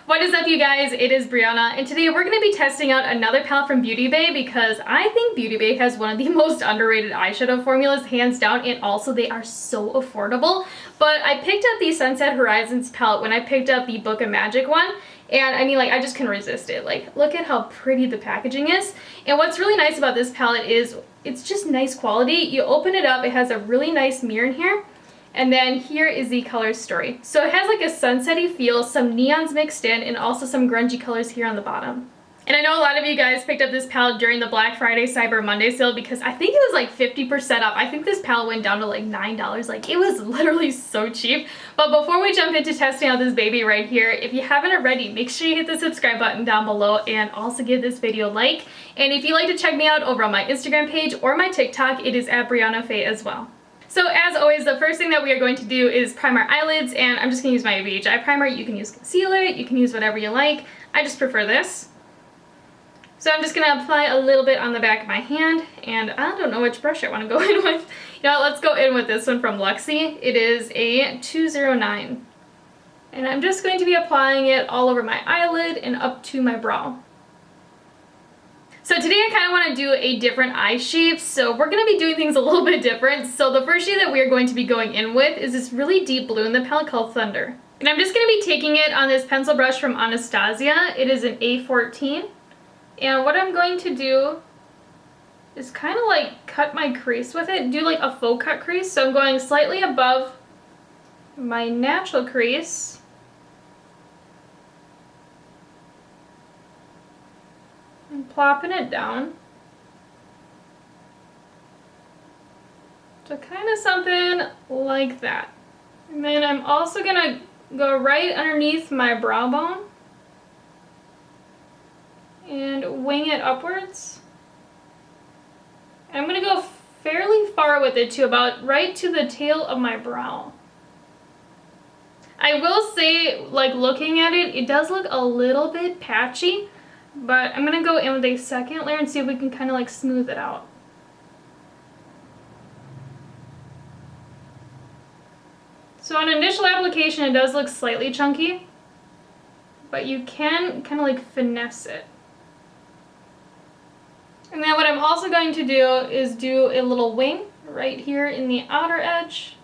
What is up, you guys? It is Breyonna, and today we're going to be testing out another palette from Beauty Bay because I think Beauty Bay has one of the most underrated eyeshadow formulas, hands down, and also they are so affordable. But I picked up the Sunset Horizons palette when I picked up the Book of Magic one, and I mean, like, I just couldn't resist it. Like, look at how pretty the packaging is. And what's really nice about this palette is it's just nice quality. You open it up, it has a really nice mirror in here. And then here is the color story. So it has like a sunsetty feel, some neons mixed in, and also some grungy colors here on the bottom. And I know a lot of you guys picked up this palette during the Black Friday Cyber Monday sale because I think it was like 50% off. I think this palette went down to like $9. Like, it was literally so cheap. But before we jump into testing out this baby right here, if you haven't already, make sure you hit the subscribe button down below and also give this video a like. And if you'd like to check me out over on my Instagram page or my TikTok, it is at Breyonna Faye as well. So as always, the first thing that we are going to do is prime our eyelids, and I'm just going to use my BHI primer. You can use concealer, you can use whatever you like. I just prefer this. So I'm just going to apply a little bit on the back of my hand, and I don't know which brush I want to go in with. You know, let's go in with this one from Luxie. It is a 209. And I'm just going to be applying it all over my eyelid and up to my brow. So today I kind of want to do a different eye shape, so we're going to be doing things a little bit different. So the first shade that we are going to be going in with is this really deep blue in the palette called Thunder. And I'm just going to be taking it on this pencil brush from Anastasia. It is an A14. And what I'm going to do is kind of like cut my crease with it, do like a faux cut crease. So I'm going slightly above my natural crease. And plopping it down. So kind of something like that. And then I'm also going to go right underneath my brow bone and wing it upwards. And I'm going to go fairly far with it too, about right to the tail of my brow. I will say, like, looking at it, it does look a little bit patchy. But I'm going to go in with a second layer and see if we can kind of like smooth it out. So on initial application it does look slightly chunky, but you can kind of like finesse it. And then what I'm also going to do is do a little wing right here in the outer edge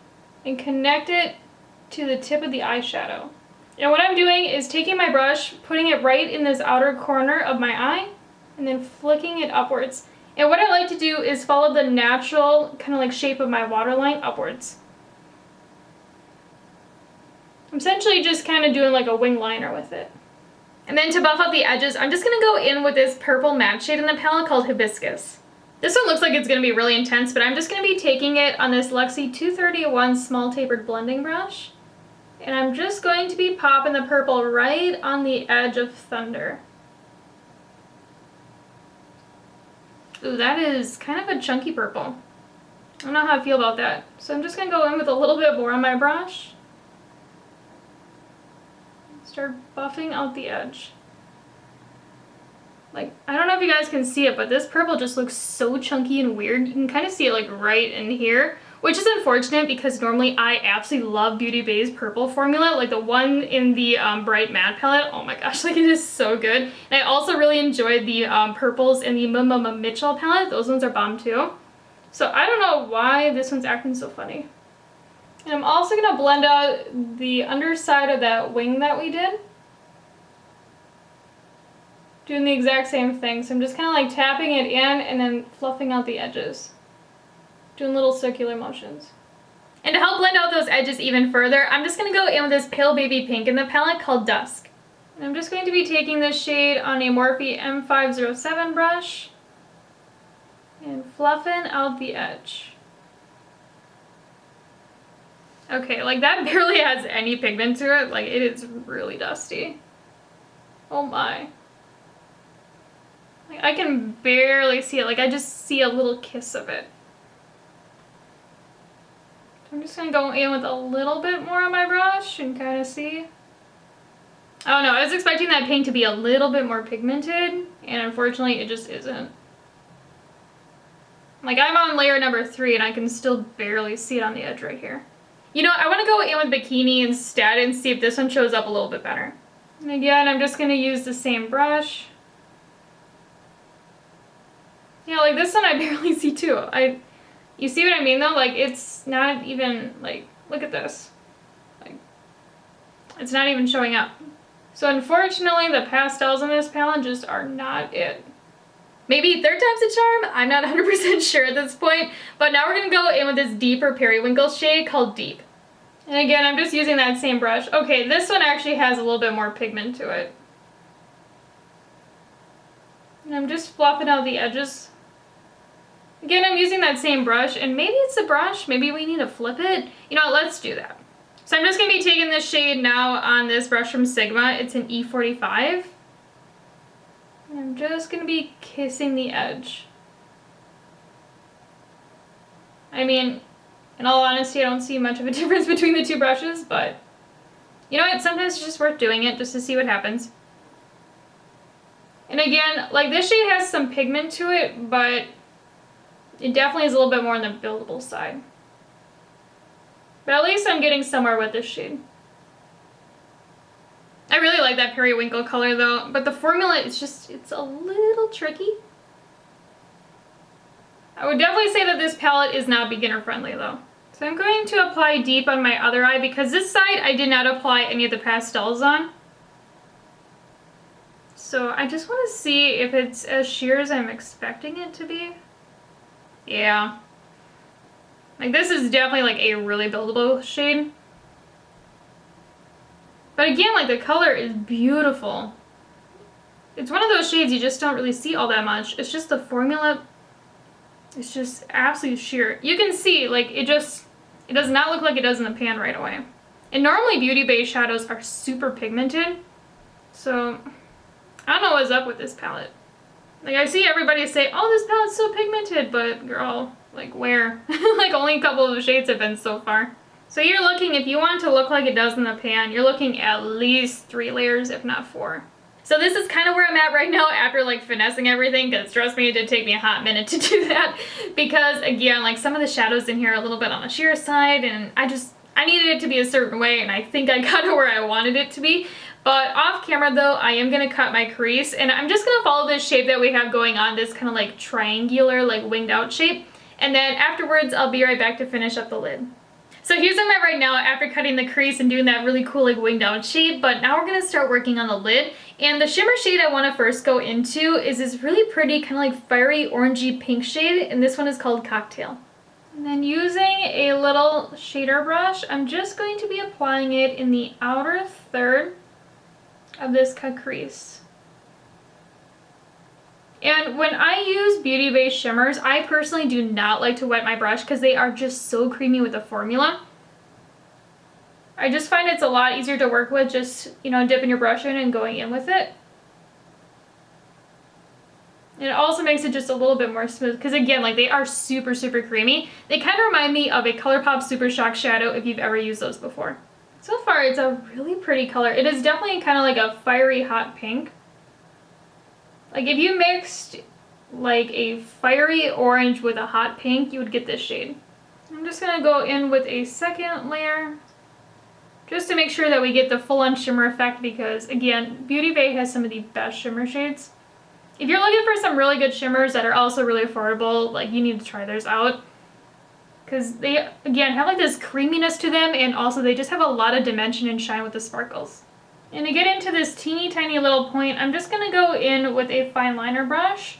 and connect it to the tip of the eyeshadow. And what I'm doing is taking my brush, putting it right in this outer corner of my eye, and then flicking it upwards. And what I like to do is follow the natural kind of like shape of my waterline upwards. I'm essentially just kind of doing like a wing liner with it. And then to buff out the edges, I'm just going to go in with this purple matte shade in the palette called Hibiscus. This one looks like it's going to be really intense, but I'm just going to be taking it on this Luxie 231 small tapered blending brush. And I'm just going to be popping the purple right on the edge of Thunder. Ooh, that is kind of a chunky purple. I don't know how I feel about that. So I'm just going to go in with a little bit more on my brush. Start buffing out the edge. Like, I don't know if you guys can see it, but this purple just looks so chunky and weird. You can kind of see it like right in here. Which is unfortunate because normally I absolutely love Beauty Bay's purple formula, like the one in the Bright Matte palette. Oh my gosh, like, it is so good. And I also really enjoyed the purples in the Mitchell palette. Those ones are bomb too. So I don't know why this one's acting so funny. And I'm also going to blend out the underside of that wing that we did. Doing the exact same thing. So I'm just kind of like tapping it in and then fluffing out the edges. Doing little circular motions. And to help blend out those edges even further, I'm just going to go in with this pale baby pink in the palette called Dusk. And I'm just going to be taking this shade on a Morphe M507 brush and fluffing out the edge. Okay, like, that barely has any pigment to it. Like, it is really dusty. Oh my. Like, I can barely see it. Like, I just see a little kiss of it. I'm just going to go in with a little bit more on my brush and kind of see. Oh no, I was expecting that pink to be a little bit more pigmented, and unfortunately it just isn't. Like, I'm on layer number 3 and I can still barely see it on the edge right here. You know, I want to go in with Bikini instead and see if this one shows up a little bit better. And again, I'm just gonna use the same brush. Yeah, like this one I barely see too. You see what I mean though? Like it's not even, like, look at this. Like, it's not even showing up. So unfortunately, the pastels in this palette just are not it. Maybe third time's a charm? I'm not 100% sure at this point. But now we're gonna go in with this deeper periwinkle shade called Deep. And again, I'm just using that same brush. Okay, this one actually has a little bit more pigment to it. And I'm just fluffing out the edges. Again, I'm using that same brush, and maybe it's the brush, maybe we need to flip it. You know what, let's do that. So I'm just going to be taking this shade now on this brush from Sigma. It's an E45. And I'm just going to be kissing the edge. I mean, in all honesty, I don't see much of a difference between the two brushes, but you know what, sometimes it's just worth doing it just to see what happens. And again, like this shade has some pigment to it, but it definitely is a little bit more on the buildable side. But at least I'm getting somewhere with this shade. I really like that periwinkle color though, but the formula is just, it's a little tricky. I would definitely say that this palette is not beginner friendly though. So I'm going to apply Deep on my other eye because this side I did not apply any of the pastels on. So I just want to see if it's as sheer as I'm expecting it to be. Yeah. Like this is definitely like a really buildable shade. But again, like the color is beautiful. It's one of those shades you just don't really see all that much. It's just the formula, it's just absolutely sheer. You can see like it does not look like it does in the pan right away. And normally Beauty Bay shadows are super pigmented. So I don't know what's up with this palette. Like I see everybody say, oh, this palette's so pigmented, but girl, like where? Like only a couple of the shades have been so far. So you're looking, if you want it to look like it does in the pan, you're looking at least 3 layers, if not 4. So this is kind of where I'm at right now after like finessing everything, because trust me, it did take me a hot minute to do that. Because again, like some of the shadows in here are a little bit on the sheer side, and I needed it to be a certain way, and I think I got it where I wanted it to be. But off camera though, I am going to cut my crease, and I'm just going to follow this shape that we have going on, this kind of like triangular, like winged out shape. And then afterwards, I'll be right back to finish up the lid. So here's where I'm at right now after cutting the crease and doing that really cool like winged out shape, but now we're going to start working on the lid. And the shimmer shade I want to first go into is this really pretty kind of like fiery orangey pink shade, and this one is called Cocktail. And then using a little shader brush, I'm just going to be applying it in the outer third of this cut crease. And when I use Beauty Bay shimmers, I personally do not like to wet my brush because they are just so creamy with the formula. I just find it's a lot easier to work with, just, you know, dipping your brush in and going in with it. And it also makes it just a little bit more smooth because again, like they are super, super creamy. They kind of remind me of a ColourPop Super Shock shadow if you've ever used those before. So far, it's a really pretty color. It is definitely kind of like a fiery hot pink. Like if you mixed like a fiery orange with a hot pink, you would get this shade. I'm just gonna go in with a second layer just to make sure that we get the full-on shimmer effect because again, Beauty Bay has some of the best shimmer shades. If you're looking for some really good shimmers that are also really affordable, like you need to try theirs out. Because they, again, have like this creaminess to them, and also they just have a lot of dimension and shine with the sparkles. And to get into this teeny tiny little point, I'm just going to go in with a fine liner brush.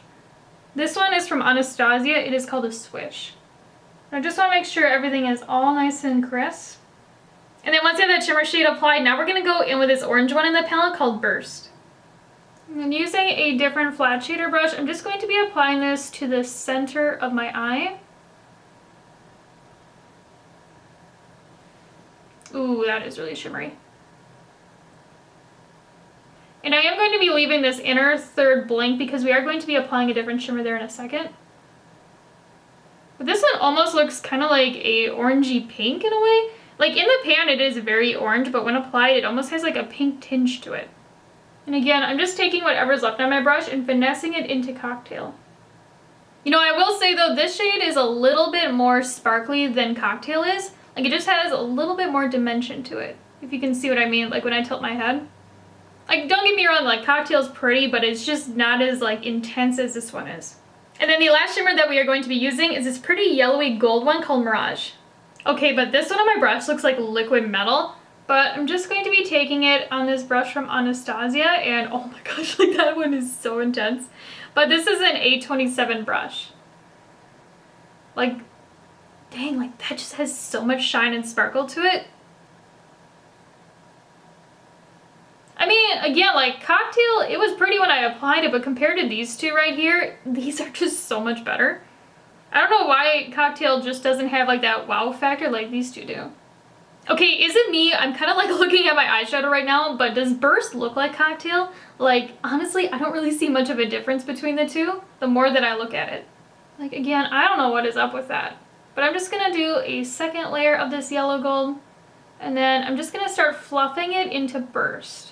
This one is from Anastasia. It is called a Swish. I just want to make sure everything is all nice and crisp. And then once you have that shimmer shade applied, now we're going to go in with this orange one in the palette called Burst. And then using a different flat shader brush, I'm just going to be applying this to the center of my eye. Ooh, that is really shimmery. And I am going to be leaving this inner third blank because we are going to be applying a different shimmer there in a second. But this one almost looks kind of like a orangey pink in a way. Like in the pan it is very orange, but when applied it almost has like a pink tinge to it. And again, I'm just taking whatever's left on my brush and finessing it into Cocktail. You know, I will say though, this shade is a little bit more sparkly than Cocktail is. Like it just has a little bit more dimension to it, if you can see what I mean, like when I tilt my head. Like, don't get me wrong, like, Cocktail's pretty, but it's just not as, like, intense as this one is. And then the last shimmer that we are going to be using is this pretty yellowy gold one called Mirage. Okay, but this one on my brush looks like liquid metal, but I'm just going to be taking it on this brush from Anastasia, and oh my gosh, like, that one is so intense. But this is an A27 brush. Like, dang, like, that just has so much shine and sparkle to it. I mean, again, like, Cocktail, it was pretty when I applied it, but compared to these two right here, these are just so much better. I don't know why Cocktail just doesn't have, like, that wow factor like these two do. Okay, is it me? I'm kind of, like, looking at my eyeshadow right now, but does Burst look like Cocktail? Like, honestly, I don't really see much of a difference between the two, the more that I look at it. Like, again, I don't know what is up with that. But I'm just gonna do a second layer of this yellow gold, and then I'm just gonna start fluffing it into Burst.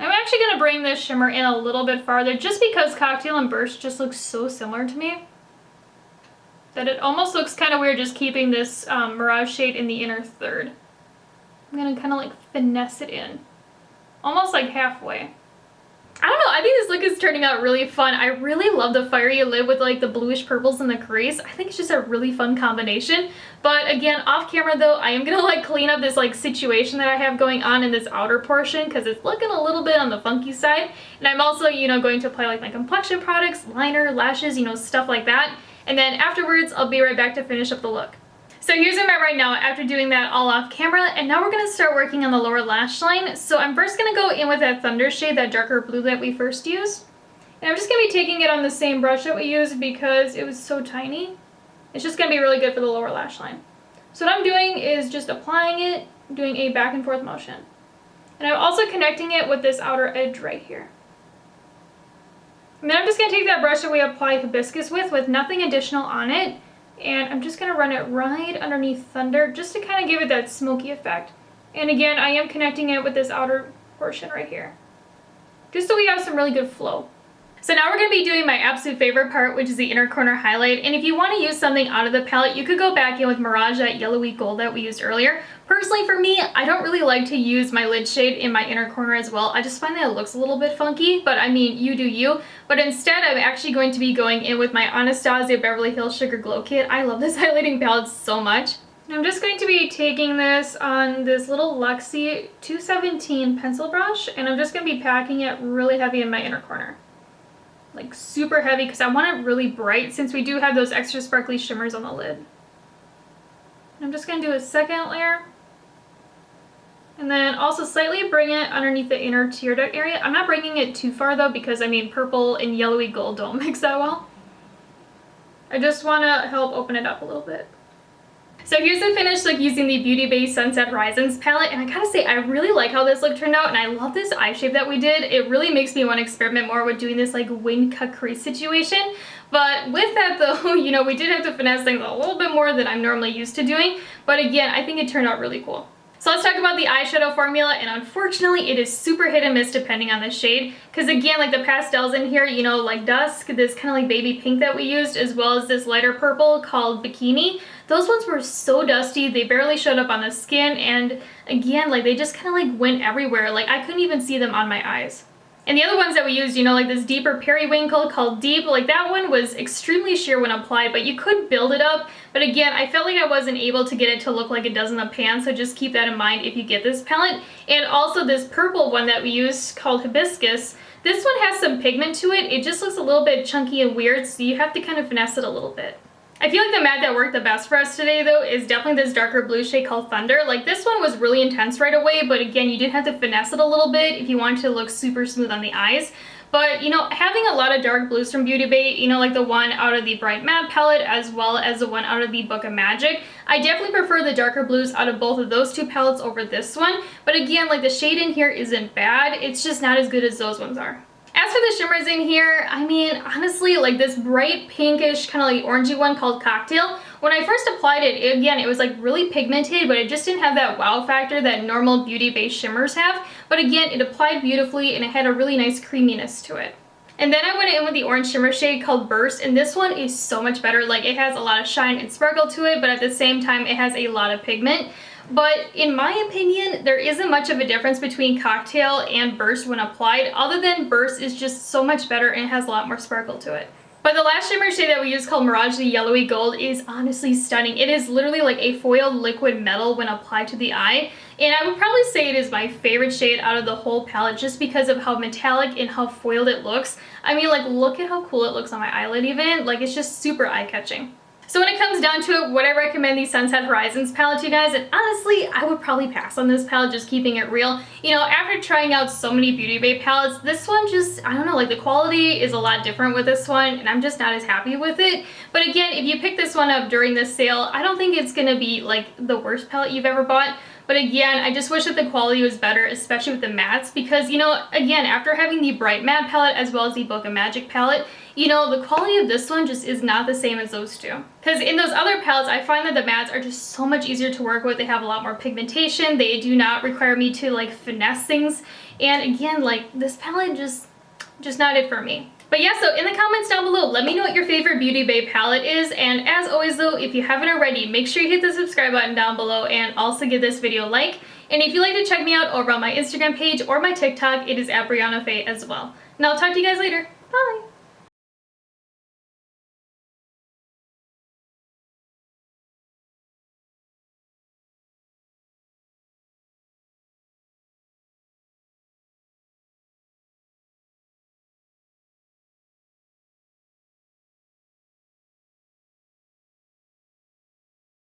I'm actually going to bring this shimmer in a little bit farther just because Cocktail and Burst just look so similar to me that it almost looks kind of weird just keeping this Mirage shade in the inner third. I'm going to kind of like finesse it in, almost like halfway. I don't know, I think this look is turning out really fun. I really love the fiery lid with like the bluish purples and the crease. I think it's just a really fun combination. But again, off camera though, I am gonna like clean up this like situation that I have going on in this outer portion because it's looking a little bit on the funky side. And I'm also, you know, going to apply like my complexion products, liner, lashes, you know, stuff like that. And then afterwards, I'll be right back to finish up the look. So here's where I'm at right now after doing that all off camera, and now we're going to start working on the lower lash line. So I'm first going to go in with that Thunder shade, that darker blue that we first used. And I'm just going to be taking it on the same brush that we used because it was so tiny. It's just going to be really good for the lower lash line. So what I'm doing is just applying it, doing a back and forth motion. And I'm also connecting it with this outer edge right here. And then I'm just going to take that brush that we applied Hibiscus with nothing additional on it. And I'm just going to run it right underneath Thunder just to kind of give it that smoky effect. And again, I am connecting it with this outer portion right here, just so we have some really good flow. So now we're going to be doing my absolute favorite part, which is the inner corner highlight. And if you want to use something out of the palette, you could go back in with Mirage, that yellowy gold that we used earlier. Personally, for me, I don't really like to use my lid shade in my inner corner as well. I just find that it looks a little bit funky, but I mean, you do you. But instead, I'm actually going to be going in with my Anastasia Beverly Hills Sugar Glow Kit. I love this highlighting palette so much. And I'm just going to be taking this on this little Luxie 217 pencil brush, and I'm just going to be packing it really heavy in my inner corner. Like super heavy because I want it really bright since we do have those extra sparkly shimmers on the lid. And I'm just going to do a second layer. And then also slightly bring it underneath the inner tear duct area. I'm not bringing it too far though because I mean purple and yellowy gold don't mix that well. I just want to help open it up a little bit. So here's the finished look using the Beauty Bay Sunset Horizons palette, and I gotta say I really like how this look turned out, and I love this eye shape that we did. It really makes me want to experiment more with doing this like wing cut crease situation. But with that though, you know, we did have to finesse things a little bit more than I'm normally used to doing, but again, I think it turned out really cool. So let's talk about the eyeshadow formula, and unfortunately it is super hit and miss depending on the shade, because again, like the pastels in here, you know, like Dusk, this kind of like baby pink that we used, as well as this lighter purple called Bikini, those ones were so dusty, they barely showed up on the skin, and again, like they just kind of like went everywhere, like I couldn't even see them on my eyes. And the other ones that we used, you know, like this deeper periwinkle called Deep, like that one was extremely sheer when applied, but you could build it up. But again, I felt like I wasn't able to get it to look like it does in the pan, so just keep that in mind if you get this palette. And also this purple one that we used called Hibiscus, this one has some pigment to it. It just looks a little bit chunky and weird, so you have to kind of finesse it a little bit. I feel like the matte that worked the best for us today though is definitely this darker blue shade called Thunder. Like this one was really intense right away, but again, you did have to finesse it a little bit if you wanted to look super smooth on the eyes. But you know, having a lot of dark blues from Beauty Bay, you know, like the one out of the Bright Matte palette as well as the one out of the Book of Magic, I definitely prefer the darker blues out of both of those two palettes over this one. But again, like the shade in here isn't bad, it's just not as good as those ones are. As for the shimmers in here, I mean, honestly, like this bright pinkish kind of like orangey one called Cocktail, when I first applied it, again, it was like really pigmented, but it just didn't have that wow factor that normal Beauty Bay shimmers have. But again, it applied beautifully and it had a really nice creaminess to it. And then I went in with the orange shimmer shade called Burst, and this one is so much better. Like it has a lot of shine and sparkle to it, but at the same time, it has a lot of pigment. but in my opinion, there isn't much of a difference between Cocktail and Burst when applied, other than Burst is just so much better and it has a lot more sparkle to it. But the last shimmer shade that we use, called Mirage, the yellowy gold, is honestly stunning. It is literally like a foiled liquid metal when applied to the eye. And I would probably say it is my favorite shade out of the whole palette just because of how metallic and how foiled it looks. I mean, like, look at how cool it looks on my eyelid even. Like, it's just super eye-catching. So when it comes down to it, would I recommend the Sunset Horizons palette to you guys? And honestly, I would probably pass on this palette, just keeping it real. You know, after trying out so many Beauty Bay palettes, this one just, I don't know, like the quality is a lot different with this one, and I'm just not as happy with it. But again, if you pick this one up during this sale, I don't think it's gonna be like the worst palette you've ever bought. But again, I just wish that the quality was better, especially with the mattes, because, you know, again, after having the Bright Matte palette as well as the Book of Magic palette, you know, the quality of this one just is not the same as those two. Because in those other palettes, I find that the mattes are just so much easier to work with. They have a lot more pigmentation. They do not require me to, like, finesse things. And again, like, this palette just not it for me. But yeah, so in the comments down below, let me know what your favorite Beauty Bay palette is. And as always though, if you haven't already, make sure you hit the subscribe button down below and also give this video a like. And if you'd like to check me out over on my Instagram page or my TikTok, it is @BreyonnaFaye as well. And I'll talk to you guys later. Bye!